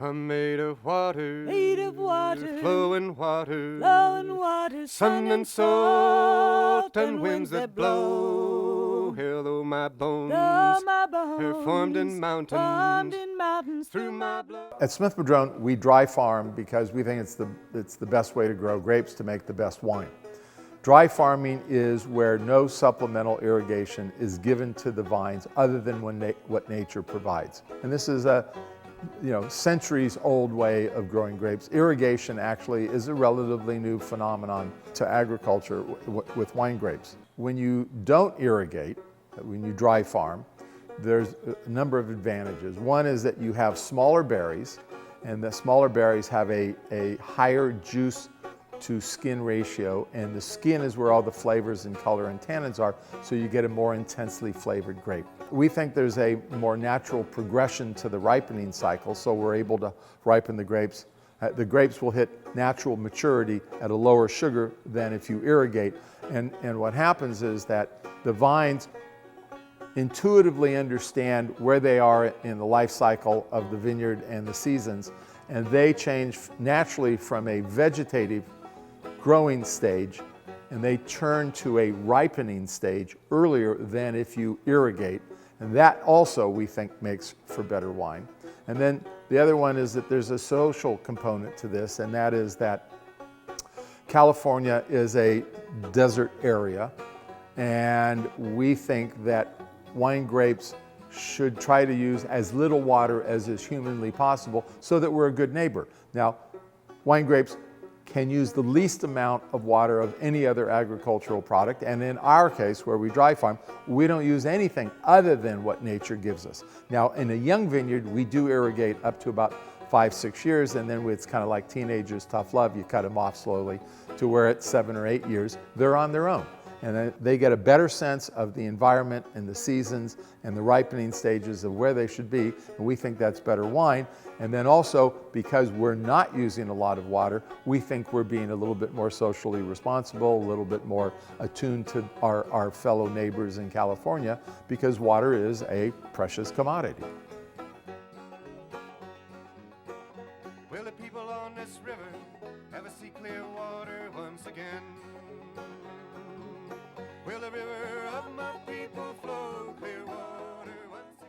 I'm made of water, flowing water, sun and salt, and winds that blow. Hello, my bones, are formed in mountains, through my blood. At Smith-Madrone, we dry farm because we think it's the best way to grow grapes to make the best wine. Dry farming is where no supplemental irrigation is given to the vines other than what nature provides. And this is a centuries-old way of growing grapes. Irrigation actually is a relatively new phenomenon to agriculture with wine grapes. When you don't irrigate, when you dry farm, there's a number of advantages. One is that you have smaller berries, and the smaller berries have a higher juice to skin ratio, and the skin is where all the flavors and color and tannins are, so you get a more intensely flavored grape. We think there's a more natural progression to the ripening cycle, so we're able to ripen the grapes. The grapes will hit natural maturity at a lower sugar than if you irrigate, and what happens is that the vines intuitively understand where they are in the life cycle of the vineyard and the seasons, and they change naturally from a vegetative growing stage, and they turn to a ripening stage earlier than if you irrigate. And that also, we think, makes for better wine. And then the other one is that there's a social component to this, and that is that California is a desert area, and we think that wine grapes should try to use as little water as is humanly possible so that we're a good neighbor. Now, wine grapes can use the least amount of water of any other agricultural product, and in our case, where we dry farm, we don't use anything other than what nature gives us. Now, in a young vineyard, we do irrigate up to about 5-6 years, and then it's kind of like teenagers, tough love, you cut them off slowly, to where at 7 or 8 years, they're on their own. And then they get a better sense of the environment and the seasons and the ripening stages of where they should be, and we think that's better wine. And then also, because we're not using a lot of water, we think we're being a little bit more socially responsible, a little bit more attuned to our fellow neighbors in California, because water is a precious commodity. Will the people on this river ever see clear water once again? Will the river of my people flow clear?